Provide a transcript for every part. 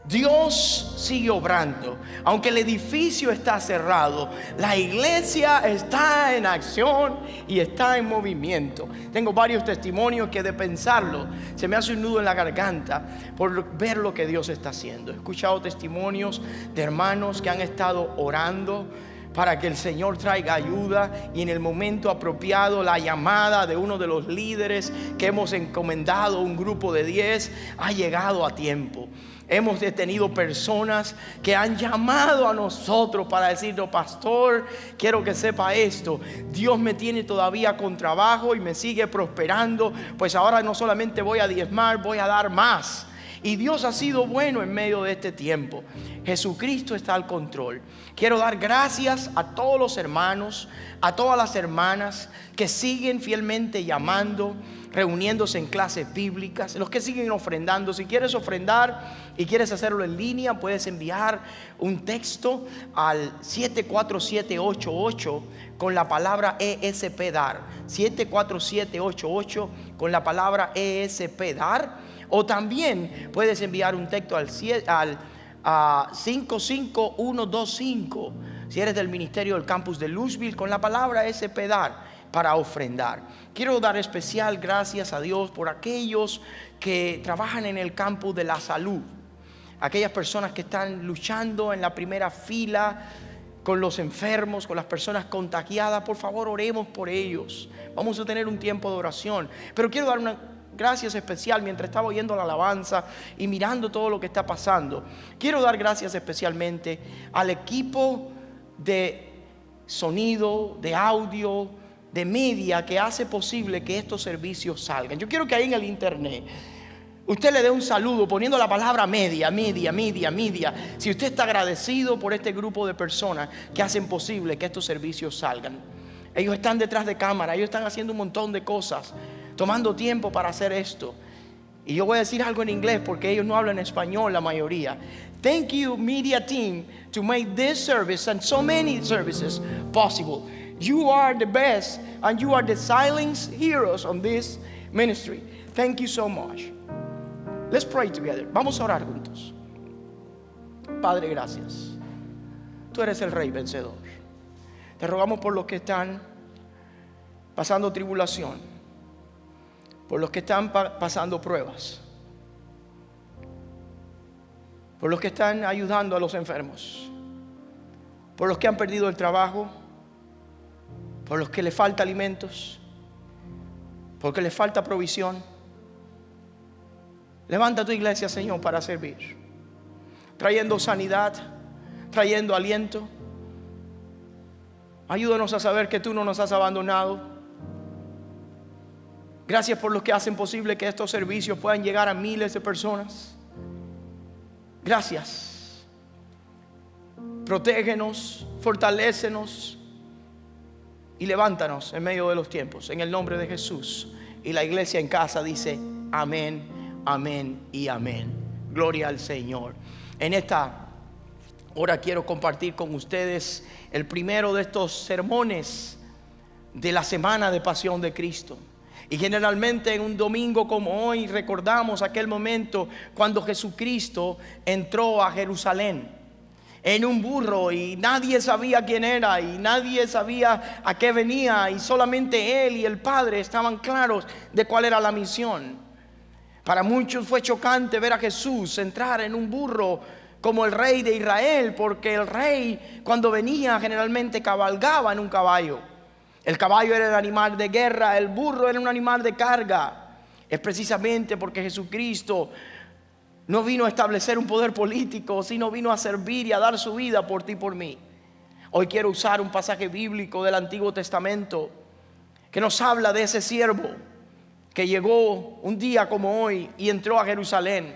Dios sigue obrando. Aunque el edificio está cerrado, la iglesia está en acción y está en movimiento. Tengo varios testimonios que, de pensarlo, se me hace un nudo en la garganta por ver lo que Dios está haciendo. He escuchado testimonios de hermanos que han estado orando para que el Señor traiga ayuda, y en el momento apropiado la llamada de uno de los líderes que hemos encomendado, un grupo de 10, ha llegado a tiempo. Hemos tenido personas que han llamado a nosotros para decirnos: pastor, quiero que sepa esto, Dios me tiene todavía con trabajo y me sigue prosperando, pues ahora no solamente voy a diezmar, voy a dar más. Y Dios ha sido bueno en medio de este tiempo. Jesucristo está al control. Quiero dar gracias a todos los hermanos, a todas las hermanas que siguen fielmente llamando, reuniéndose en clases bíblicas, los que siguen ofrendando. Si quieres ofrendar y quieres hacerlo en línea, puedes enviar un texto al 74788 con la palabra ESP dar. 74788 con la palabra ESP dar. O también puedes enviar un texto al 55125 si eres del ministerio del campus de Louisville, con la palabra ESP dar, para ofrendar. Quiero dar especial gracias a Dios por aquellos que trabajan en el campo de la salud, aquellas personas que están luchando en la primera fila con los enfermos, con las personas contagiadas. Por favor, oremos por ellos. Vamos a tener un tiempo de oración, pero quiero dar una gracias especial. Mientras estaba oyendo la alabanza y mirando todo lo que está pasando, quiero dar gracias especialmente al equipo de sonido, de audio, de media, que hace posible que estos servicios salgan. Yo quiero que ahí en el internet usted le dé un saludo poniendo la palabra media. Si usted está agradecido por este grupo de personas que hacen posible que estos servicios salgan. Ellos están detrás de cámara, ellos están haciendo un montón de cosas, tomando tiempo para hacer esto. Y yo voy a decir algo en inglés porque ellos no hablan español, la mayoría. Thank you, media team, to make this service and so many services possible. You are the best and you are the silent heroes on this ministry. Thank you so much. Let's pray together. Vamos a orar juntos. Padre, gracias. Tú eres el Rey vencedor. Te rogamos por los que están pasando tribulación, por los que están pasando pruebas, por los que están ayudando a los enfermos, por los que han perdido el trabajo, por los que les falta alimentos, porque les falta provisión. Levanta tu iglesia, Señor, para servir, trayendo sanidad, trayendo aliento. Ayúdanos a saber que tú no nos has abandonado. Gracias por los que hacen posible que estos servicios puedan llegar a miles de personas. Gracias. Protégenos, fortalécenos y levántanos en medio de los tiempos, en el nombre de Jesús. Y la iglesia en casa dice amén, amén y amén. Gloria al Señor. En esta hora quiero compartir con ustedes el primero de estos sermones de la semana de Pasión de Cristo. Y generalmente en un domingo como hoy recordamos aquel momento cuando Jesucristo entró a Jerusalén en un burro y nadie sabía quién era y nadie sabía a qué venía, y solamente Él y el Padre estaban claros de cuál era la misión. Para muchos fue chocante ver a Jesús entrar en un burro como el rey de Israel, porque el rey, cuando venía, generalmente cabalgaba en un caballo. El caballo era el animal de guerra, el burro era un animal de carga. Es precisamente porque Jesucristo no vino a establecer un poder político, sino vino a servir y a dar su vida por ti y por mí. Hoy quiero usar un pasaje bíblico del Antiguo Testamento que nos habla de ese siervo que llegó un día como hoy y entró a Jerusalén.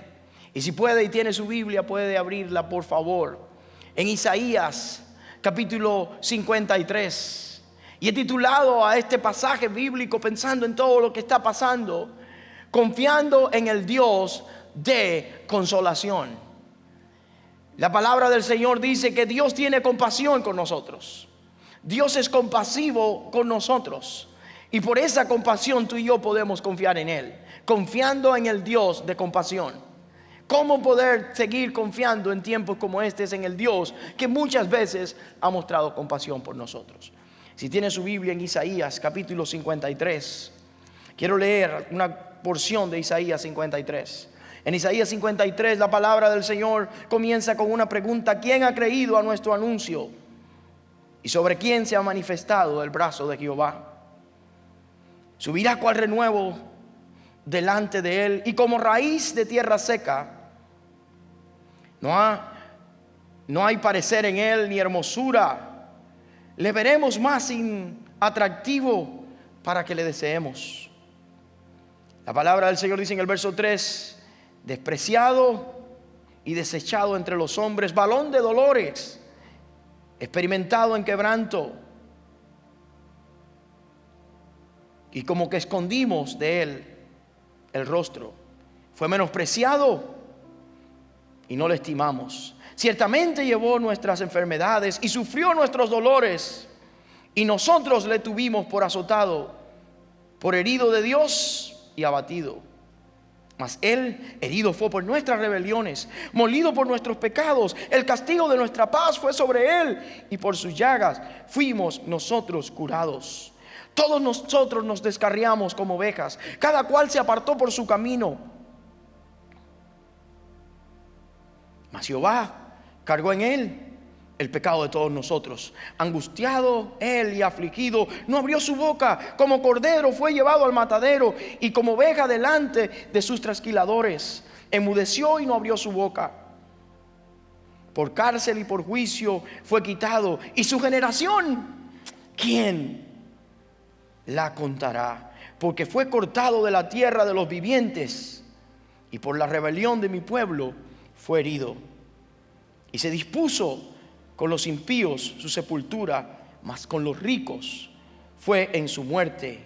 Y si puede y tiene su Biblia, puede abrirla, por favor, en Isaías capítulo 53. Y he titulado a este pasaje bíblico, pensando en todo lo que está pasando, confiando en el Dios de consolación. La palabra del Señor dice que Dios tiene compasión con nosotros. Dios es compasivo con nosotros. Y por esa compasión tú y yo podemos confiar en Él, confiando en el Dios de compasión. ¿Cómo poder seguir confiando en tiempos como este en el Dios que muchas veces ha mostrado compasión por nosotros? Si tiene su Biblia en Isaías capítulo 53, quiero leer una porción de Isaías 53. En Isaías 53 la palabra del Señor comienza con una pregunta: ¿quién ha creído a nuestro anuncio? ¿Y sobre quién se ha manifestado el brazo de Jehová? Subirá cual renuevo delante de él, y como raíz de tierra seca. No hay parecer en él ni hermosura. Le veremos más atractivo para que le deseemos. La palabra del Señor dice en el verso 3: despreciado y desechado entre los hombres, varón de dolores, experimentado en quebranto, y como que escondimos de él el rostro. Fue menospreciado y no le estimamos. Ciertamente llevó nuestras enfermedades y sufrió nuestros dolores, y nosotros le tuvimos por azotado, por herido de Dios y abatido. Mas él herido fue por nuestras rebeliones, molido por nuestros pecados. El castigo de nuestra paz fue sobre él, y por sus llagas fuimos nosotros curados. Todos nosotros nos descarriamos como ovejas, cada cual se apartó por su camino. Mas Jehová cargó en él el pecado de todos nosotros. Angustiado él y afligido, no abrió su boca. Como cordero fue llevado al matadero, y como oveja delante de sus trasquiladores. Enmudeció y no abrió su boca. Por cárcel y por juicio fue quitado. Y su generación, ¿quién la contará? Porque fue cortado de la tierra de los vivientes, y por la rebelión de mi pueblo fue herido. Y se dispuso con los impíos su sepultura, mas con los ricos fue en su muerte,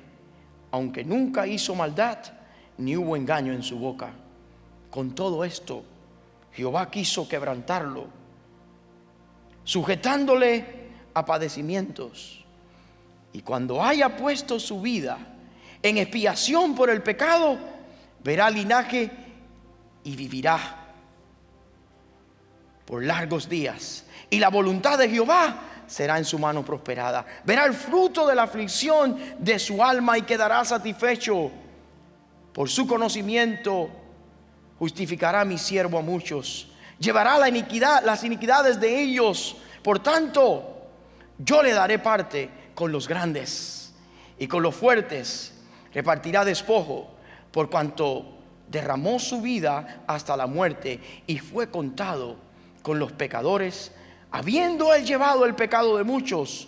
aunque nunca hizo maldad, ni hubo engaño en su boca. Con todo esto, Jehová quiso quebrantarlo, sujetándole a padecimientos. Y cuando haya puesto su vida en expiación por el pecado, verá linaje y vivirá por largos días, y la voluntad de Jehová será en su mano prosperada. Verá el fruto de la aflicción de su alma y quedará satisfecho. Por su conocimiento justificará mi siervo a muchos, llevará las iniquidades de ellos. Por tanto, yo le daré parte con los grandes, y con los fuertes repartirá despojo, por cuanto derramó su vida hasta la muerte, y fue contado con los pecadores, habiendo él llevado el pecado de muchos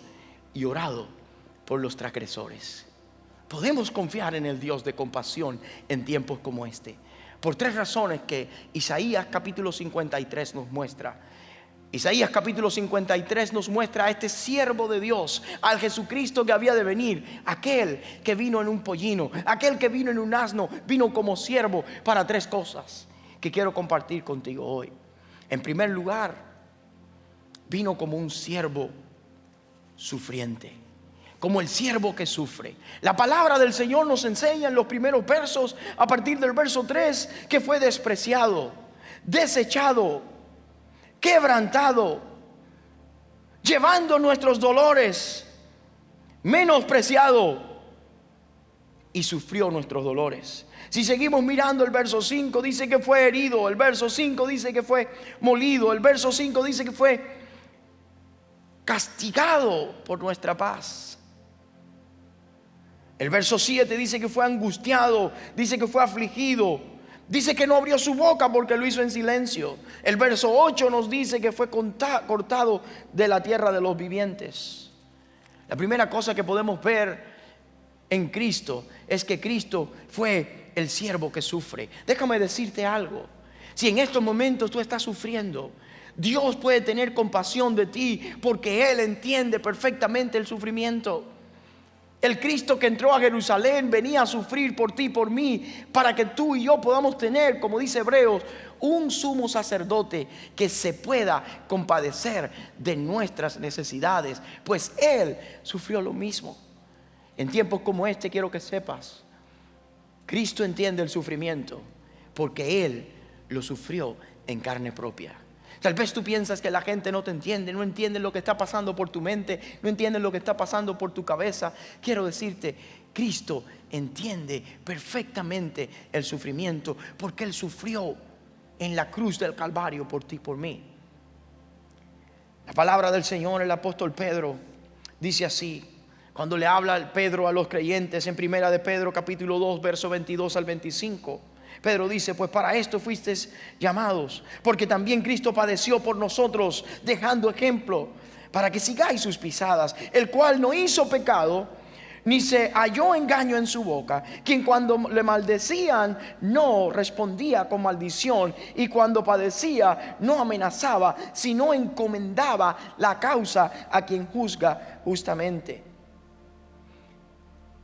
y orado por los transgresores. Podemos confiar en el Dios de compasión en tiempos como este, por tres razones que Isaías capítulo 53 nos muestra. Isaías capítulo 53 nos muestra a este siervo de Dios, al Jesucristo que había de venir, aquel que vino en un pollino, aquel que vino en un asno, vino como siervo para tres cosas que quiero compartir contigo hoy. En primer lugar, vino como un siervo sufriente, como el siervo que sufre. La palabra del Señor nos enseña en los primeros versos, a partir del verso 3, que fue despreciado, desechado, quebrantado, llevando nuestros dolores, menospreciado, y sufrió nuestros dolores. Si seguimos mirando el verso 5, dice que fue herido. El verso 5 dice que fue molido. El verso 5 dice que fue castigado por nuestra paz. El verso 7 dice que fue angustiado, dice que fue afligido, dice que no abrió su boca porque lo hizo en silencio. El verso 8 nos dice que fue cortado de la tierra de los vivientes. La primera cosa que podemos ver en Cristo es que Cristo fue el siervo que sufre. Déjame decirte algo: si en estos momentos tú estás sufriendo, Dios puede tener compasión de ti, porque Él entiende perfectamente el sufrimiento. El Cristo que entró a Jerusalén venía a sufrir por ti y por mí, para que tú y yo podamos tener, como dice Hebreos, un sumo sacerdote que se pueda compadecer de nuestras necesidades, pues Él sufrió lo mismo. En tiempos como este quiero que sepas, Cristo entiende el sufrimiento, porque Él lo sufrió en carne propia. Tal vez tú piensas que la gente no te entiende, no entiende lo que está pasando por tu mente, no entiende lo que está pasando por tu cabeza. Quiero decirte, Cristo entiende perfectamente el sufrimiento, porque Él sufrió en la cruz del Calvario por ti y por mí. La palabra del Señor, el apóstol Pedro dice así, cuando le habla Pedro a los creyentes en primera de Pedro capítulo 2 verso 22 al 25. Pedro dice, pues para esto fuisteis llamados, porque también Cristo padeció por nosotros, dejando ejemplo para que sigáis sus pisadas, el cual no hizo pecado, ni se halló engaño en su boca, quien cuando le maldecían no respondía con maldición, y cuando padecía no amenazaba, sino encomendaba la causa a quien juzga justamente.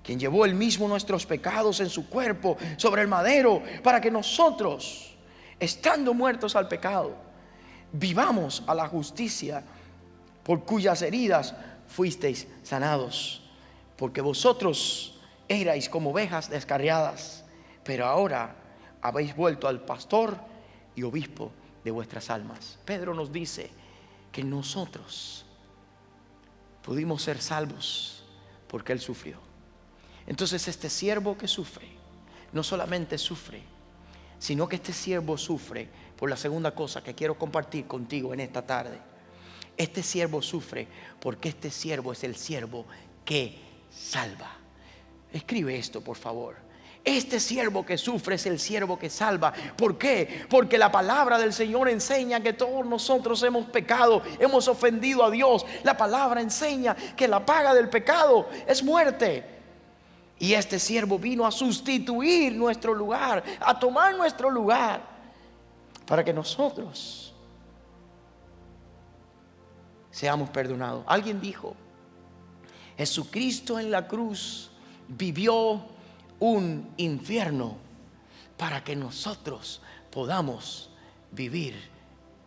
Quien llevó él mismo nuestros pecados en su cuerpo sobre el madero, para que nosotros, estando muertos al pecado, vivamos a la justicia, por cuyas heridas fuisteis sanados. Porque vosotros erais como ovejas descarriadas, pero ahora habéis vuelto al pastor y obispo de vuestras almas. Pedro nos dice que nosotros pudimos ser salvos porque Él sufrió. Entonces este siervo que sufre, no solamente sufre, sino que este siervo sufre por la segunda cosa que quiero compartir contigo en esta tarde. Este siervo sufre porque este siervo es el siervo que salva. Escribe esto, por favor. Este siervo que sufre es el siervo que salva. ¿Por qué? Porque la palabra del Señor enseña que todos nosotros hemos pecado, hemos ofendido a Dios. La palabra enseña que la paga del pecado es muerte. Y este siervo vino a sustituir nuestro lugar, a tomar nuestro lugar, para que nosotros seamos perdonados. Alguien dijo, Jesucristo en la cruz vivió un infierno para que nosotros podamos vivir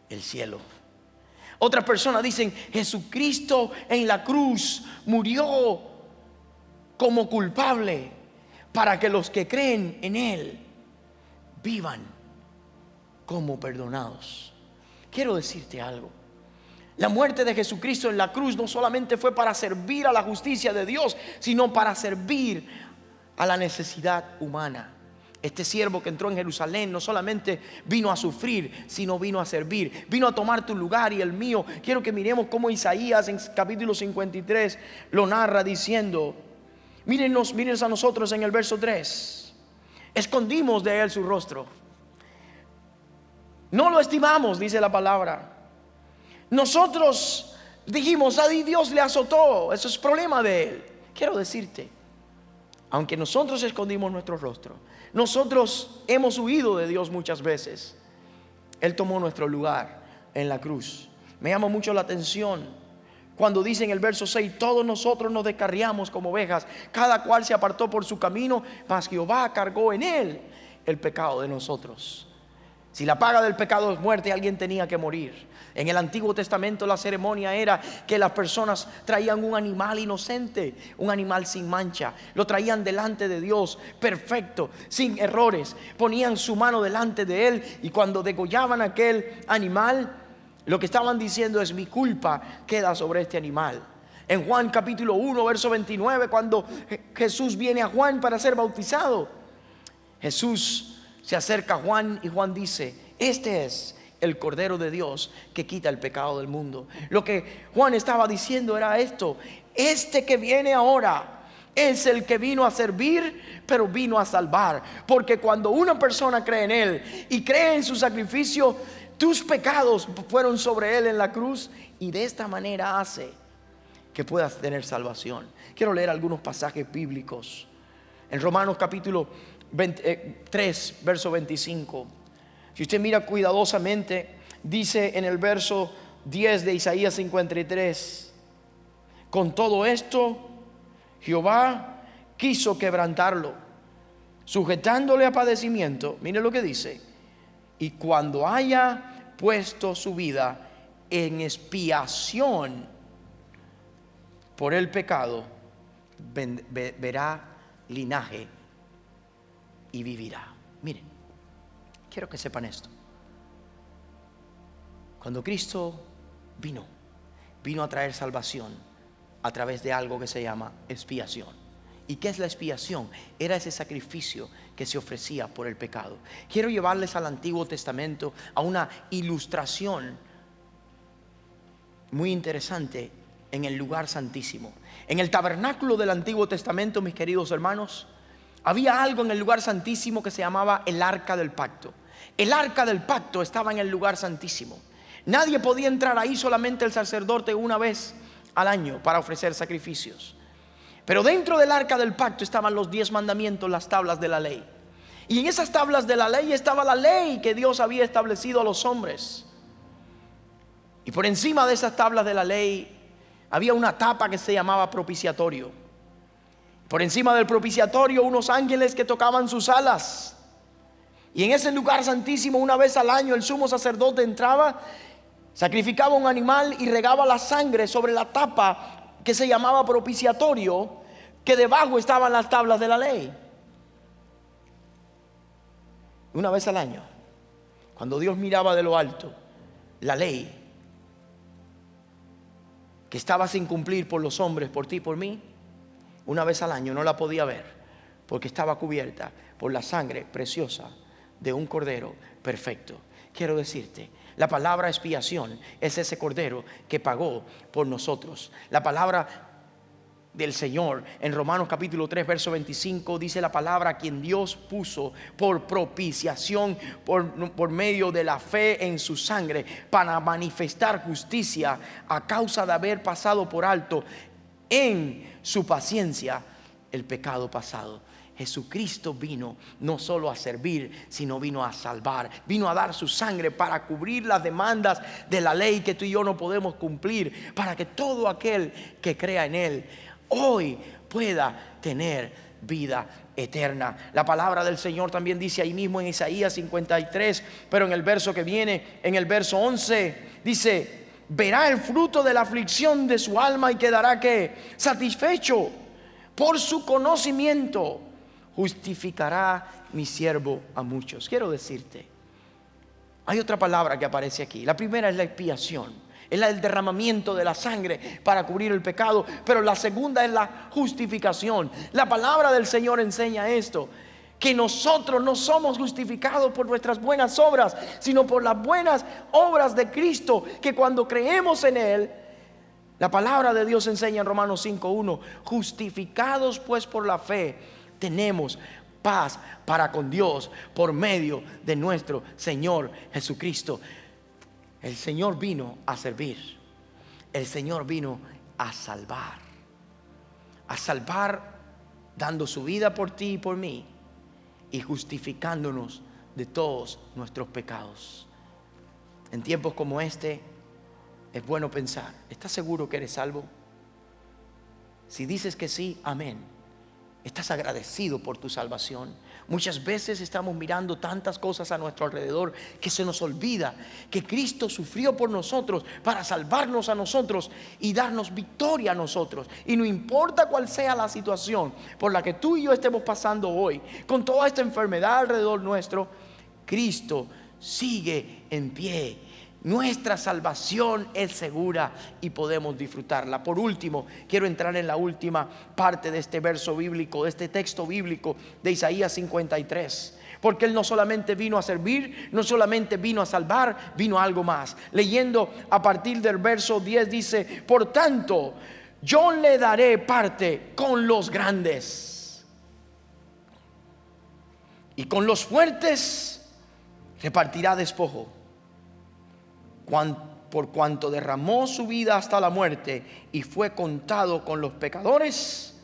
el cielo. Otras personas dicen, Jesucristo en la cruz murió como culpable para que los que creen en Él vivan como perdonados. Quiero decirte algo. La muerte de Jesucristo en la cruz no solamente fue para servir a la justicia de Dios, sino para servir a la necesidad humana. Este siervo que entró en Jerusalén no solamente vino a sufrir, sino vino a servir, vino a tomar tu lugar y el mío. Quiero que miremos cómo Isaías en capítulo 53 lo narra diciendo, mírenos a nosotros en el verso 3. Escondimos de Él su rostro, no lo estimamos, dice la palabra. Nosotros dijimos, ahí Dios le azotó, eso es problema de Él. Quiero decirte, aunque nosotros escondimos nuestro rostro, nosotros hemos huido de Dios muchas veces, Él tomó nuestro lugar en la cruz. Me llama mucho la atención cuando dice en el verso 6, todos nosotros nos descarriamos como ovejas, cada cual se apartó por su camino, mas Jehová cargó en Él el pecado de nosotros. Si la paga del pecado es muerte, alguien tenía que morir. En el Antiguo Testamento la ceremonia era que las personas traían un animal inocente, un animal sin mancha. Lo traían delante de Dios, perfecto, sin errores. Ponían su mano delante de Él y cuando degollaban aquel animal, lo que estaban diciendo es, mi culpa queda sobre este animal. En Juan capítulo 1 verso 29, cuando Jesús viene a Juan para ser bautizado, Jesús se acerca a Juan y Juan dice, este es el Cordero de Dios que quita el pecado del mundo. Lo que Juan estaba diciendo era esto, este que viene ahora es el que vino a servir, pero vino a salvar. Porque cuando una persona cree en Él y cree en su sacrificio, tus pecados fueron sobre Él en la cruz y de esta manera hace que puedas tener salvación. Quiero leer algunos pasajes bíblicos. En Romanos capítulo 3 verso 25, si usted mira cuidadosamente, dice en el verso 10 de Isaías 53, con todo esto Jehová quiso quebrantarlo, sujetándole a padecimiento. Mire lo que dice, y cuando haya puesto su vida en expiación por el pecado, verá linaje y vivirá. Miren, quiero que sepan esto. Cuando Cristo vino a traer salvación a través de algo que se llama expiación. ¿Y qué es la expiación? Era ese sacrificio que se ofrecía por el pecado. Quiero llevarles al Antiguo Testamento a una ilustración muy interesante en el lugar santísimo. En el tabernáculo del Antiguo Testamento, mis queridos hermanos, había algo en el lugar santísimo que se llamaba el arca del pacto. El arca del pacto estaba en el lugar santísimo. Nadie podía entrar ahí, solamente el sacerdote una vez al año para ofrecer sacrificios. Pero dentro del arca del pacto estaban los 10 mandamientos, las tablas de la ley. Y en esas tablas de la ley estaba la ley que Dios había establecido a los hombres. Y por encima de esas tablas de la ley había una tapa que se llamaba propiciatorio. Por encima del propiciatorio unos ángeles que tocaban sus alas. Y en ese lugar santísimo, una vez al año, el sumo sacerdote entraba, sacrificaba un animal y regaba la sangre sobre la tapa que se llamaba propiciatorio, que debajo estaban las tablas de la ley. Una vez al año, cuando Dios miraba de lo alto la ley que estaba sin cumplir por los hombres, por ti y por mí, una vez al año no la podía ver, porque estaba cubierta por la sangre preciosa de un cordero perfecto. Quiero decirte, la palabra expiación es ese cordero que pagó por nosotros. La palabra del Señor en Romanos capítulo 3 verso 25 dice la palabra: a quien Dios puso por propiciación por medio de la fe en su sangre, para manifestar justicia a causa de haber pasado por alto en su paciencia el pecado pasado. Jesucristo vino no solo a servir, sino vino a salvar. Vino a dar su sangre para cubrir las demandas de la ley que tú y yo no podemos cumplir, para que todo aquel que crea en Él hoy pueda tener vida eterna. La palabra del Señor también dice ahí mismo en Isaías 53, pero en el verso que viene, en el verso 11, dice: verá el fruto de la aflicción de su alma y quedará ¿qué? Satisfecho. Por su conocimiento justificará mi siervo a muchos. Quiero decirte, hay otra palabra que aparece aquí. La primera es la expiación, es el derramamiento de la sangre para cubrir el pecado. Pero la segunda es la justificación. La palabra del Señor enseña esto: que nosotros no somos justificados por nuestras buenas obras, sino por las buenas obras de Cristo, que cuando creemos en Él, la palabra de Dios enseña en Romanos 5:1: justificados pues por la fe, tenemos paz para con Dios por medio de nuestro Señor Jesucristo. El Señor vino a servir. El Señor vino a salvar dando su vida por ti y por mí, y justificándonos de todos nuestros pecados. En tiempos como este es bueno pensar: ¿estás seguro que eres salvo? Si dices que sí, amén. ¿Estás agradecido por tu salvación? Muchas veces estamos mirando tantas cosas a nuestro alrededor que se nos olvida que Cristo sufrió por nosotros para salvarnos a nosotros y darnos victoria a nosotros. Y no importa cuál sea la situación por la que tú y yo estemos pasando hoy, con toda esta enfermedad alrededor nuestro, Cristo sigue en pie. Nuestra salvación es segura y podemos disfrutarla. Por último, quiero entrar en la última parte de este verso bíblico, de este texto bíblico de Isaías 53. Porque Él no solamente vino a servir, no solamente vino a salvar, vino a algo más. Leyendo a partir del verso 10 dice: por tanto, yo le daré parte con los grandes, y con los fuertes repartirá despojo. Por cuanto derramó su vida hasta la muerte y fue contado con los pecadores,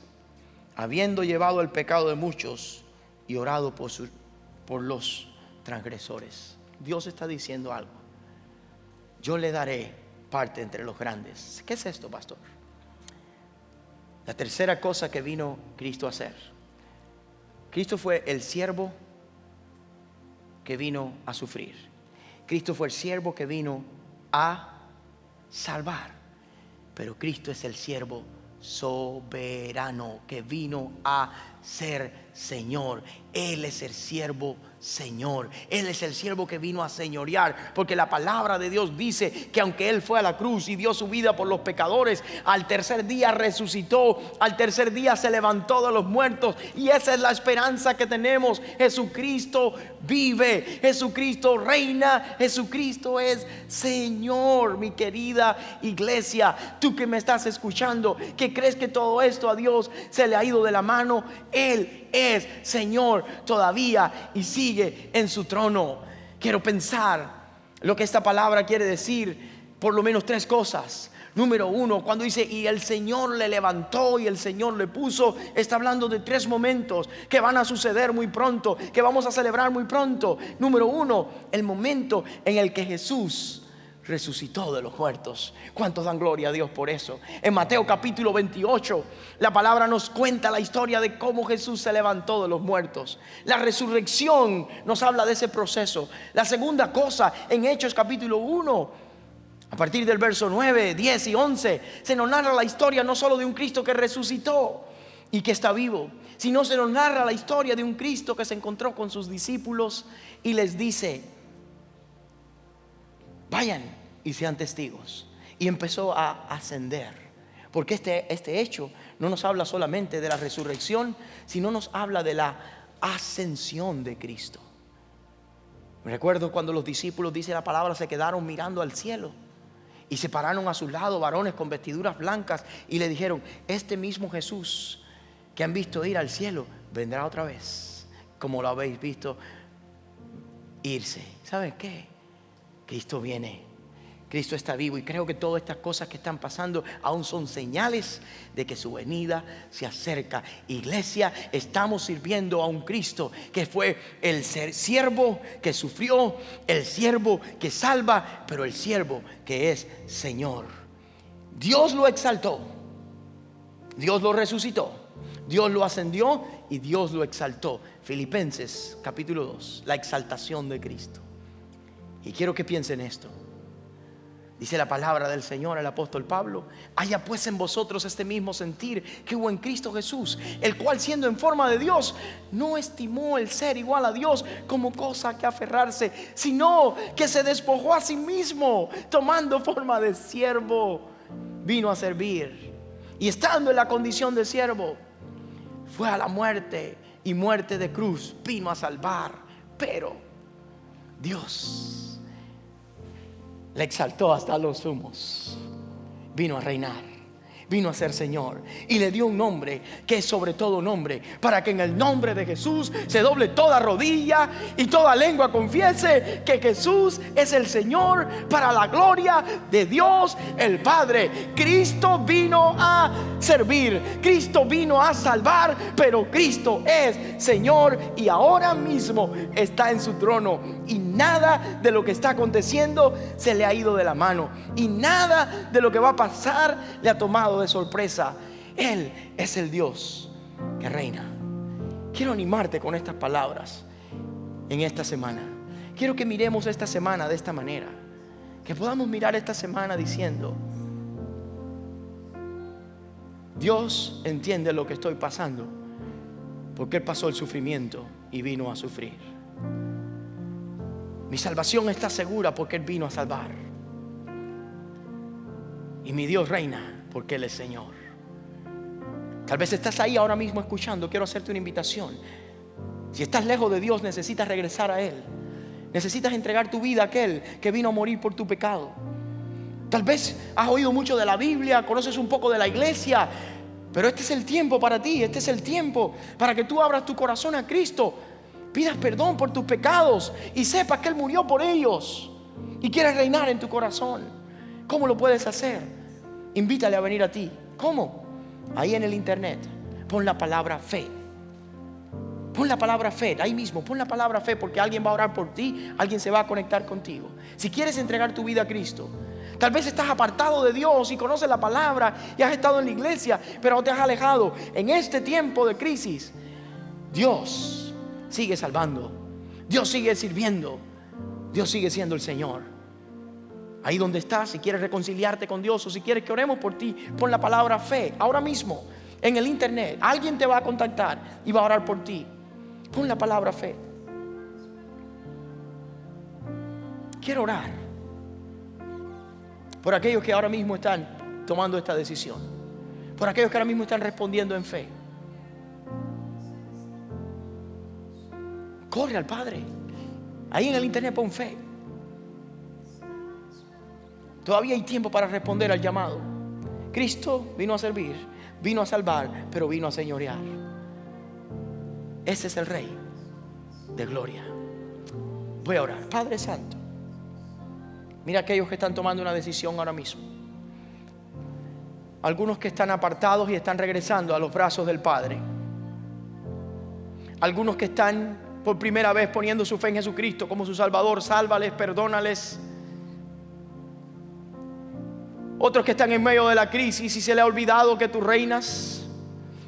habiendo llevado el pecado de muchos y orado por los transgresores. Dios está diciendo algo: yo le daré parte entre los grandes. ¿Qué es esto, pastor? La tercera cosa que vino Cristo a hacer. Cristo fue el siervo que vino a sufrir. Cristo fue el siervo que vino a salvar. Pero Cristo es el siervo soberano que vino a ser Señor. Él es el siervo Señor. Él es el siervo que vino a señorear, porque la palabra de Dios dice que aunque Él fue a la cruz y dio su vida por los pecadores, al tercer día resucitó, al tercer día se levantó de los muertos, y esa es la esperanza que tenemos. Jesucristo vive, Jesucristo reina, Jesucristo es Señor. Mi querida iglesia, tú que me estás escuchando, que crees que todo esto a Dios se le ha ido de la mano, Él es Señor todavía y sigue en su trono. Quiero pensar lo que esta palabra quiere decir, por lo menos tres cosas. Número uno, cuando dice y el Señor le levantó y el Señor le puso, está hablando de tres momentos que van a suceder muy pronto, que vamos a celebrar muy pronto. Número uno, el momento en el que Jesús resucitó de los muertos. ¿Cuántos dan gloria a Dios por eso? En Mateo capítulo 28, la palabra nos cuenta la historia de cómo Jesús se levantó de los muertos. La resurrección nos habla de ese proceso. La segunda cosa, en Hechos capítulo 1, a partir del verso 9, 10 y 11, se nos narra la historia no solo de un Cristo que resucitó y que está vivo, sino se nos narra la historia de un Cristo que se encontró con sus discípulos y les dice: vayan y sean testigos. Y empezó a ascender, porque este hecho no nos habla solamente de la resurrección, sino nos habla de la ascensión de Cristo. Me recuerdo cuando los discípulos, dice la palabra, se quedaron mirando al cielo y se pararon a su lado varones con vestiduras blancas y le dijeron: este mismo Jesús que han visto ir al cielo vendrá otra vez, como lo habéis visto irse. ¿Saben qué? Cristo viene, Cristo está vivo, y creo que todas estas cosas que están pasando aún son señales de que su venida se acerca. Iglesia, estamos sirviendo a un Cristo que fue el siervo que sufrió, el siervo que salva, pero el siervo que es Señor. Dios lo exaltó, Dios lo resucitó, Dios lo ascendió y Dios lo exaltó. Filipenses capítulo 2, la exaltación de Cristo. Y quiero que piensen esto. Dice la palabra del Señor, el apóstol Pablo: haya pues en vosotros este mismo sentir que hubo en Cristo Jesús, el cual siendo en forma de Dios, no estimó el ser igual a Dios como cosa que aferrarse, sino que se despojó a sí mismo, tomando forma de siervo, vino a servir. Y estando en la condición de siervo, fue a la muerte, y muerte de cruz vino a salvar. Pero Dios le exaltó hasta los sumos, vino a reinar, vino a ser Señor, y le dio un nombre que es sobre todo nombre, para que en el nombre de Jesús se doble toda rodilla y toda lengua confiese que Jesús es el Señor, para la gloria de Dios el Padre. Cristo vino a servir, Cristo vino a salvar, pero Cristo es Señor y ahora mismo está en su trono, y nada de lo que está aconteciendo se le ha ido de la mano, y nada de lo que va a pasar le ha tomado de sorpresa. Él es el Dios que reina. Quiero animarte con estas palabras en esta semana. Quiero que miremos esta semana de esta manera, que podamos mirar esta semana diciendo: Dios entiende lo que estoy pasando, porque Él pasó el sufrimiento y vino a sufrir. Mi salvación está segura porque Él vino a salvar, y mi Dios reina porque Él es Señor. Tal vez estás ahí ahora mismo escuchando. Quiero hacerte una invitación. Si estás lejos de Dios, necesitas regresar a Él. Necesitas entregar tu vida a aquel que vino a morir por tu pecado. Tal vez has oído mucho de la Biblia, conoces un poco de la iglesia, pero este es el tiempo para ti. Este es el tiempo para que tú abras tu corazón a Cristo, pidas perdón por tus pecados y sepas que Él murió por ellos y quiere reinar en tu corazón. ¿Cómo lo puedes hacer? Invítale a venir a ti. ¿Cómo? Ahí en el internet pon la palabra fe. Pon la palabra fe, ahí mismo pon la palabra fe, porque alguien va a orar por ti, alguien se va a conectar contigo. Si quieres entregar tu vida a Cristo, tal vez estás apartado de Dios y conoces la palabra y has estado en la iglesia, pero te has alejado. En este tiempo de crisis, Dios sigue salvando, Dios sigue sirviendo, Dios sigue siendo el Señor. Ahí donde estás, si quieres reconciliarte con Dios o si quieres que oremos por ti, pon la palabra fe ahora mismo. en el internet. Alguien te va a contactar y va a orar por ti. Pon la palabra fe. Quiero orar por aquellos que ahora mismo están tomando esta decisión, por aquellos que ahora mismo están respondiendo en fe. Corre al Padre. Ahí en el internet pon fe. Todavía hay tiempo para responder al llamado. Cristo vino a servir, vino a salvar, pero vino a señorear. Ese es el Rey de gloria. Voy a orar. Padre Santo, mira aquellos que están tomando una decisión ahora mismo. Algunos que están apartados y están regresando a los brazos del Padre. Algunos que están por primera vez poniendo su fe en Jesucristo como su Salvador. Sálvales, perdónales. Otros que están en medio de la crisis y se les ha olvidado que tú reinas.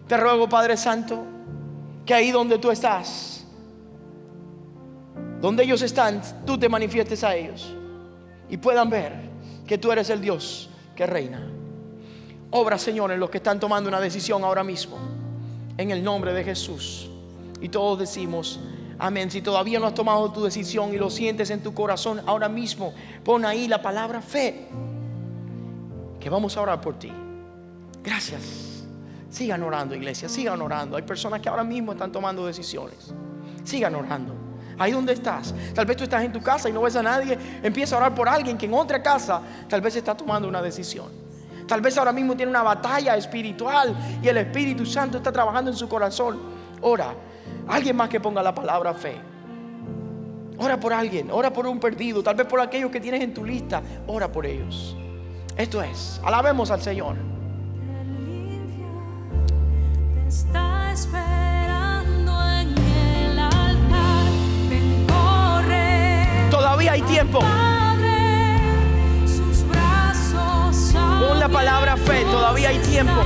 Te ruego, Padre Santo, que ahí donde tú estás, donde ellos están, tú te manifiestes a ellos y puedan ver que tú eres el Dios que reina. Obra, Señor, en los que están tomando una decisión ahora mismo, en el nombre de Jesús. Y todos decimos amén. Si todavía no has tomado tu decisión y lo sientes en tu corazón ahora mismo, pon ahí la palabra fe, que vamos a orar por ti. Gracias. Sigan orando, iglesia, sigan orando. Hay personas que ahora mismo están tomando decisiones. Sigan orando. Ahí donde estás, tal vez tú estás en tu casa y no ves a nadie. Empieza a orar por alguien que en otra casa tal vez está tomando una decisión. Tal vez ahora mismo tiene una batalla espiritual y el Espíritu Santo está trabajando en su corazón. Ora. Alguien más que ponga la palabra fe. Ora por alguien, ora por un perdido, tal vez por aquellos que tienes en tu lista. Ora por ellos. Esto es, alabemos al Señor. Te está esperando en el altar. Ven, corre. Todavía hay tiempo. Padre, sus brazos Pon la palabra fe, todavía hay tiempo.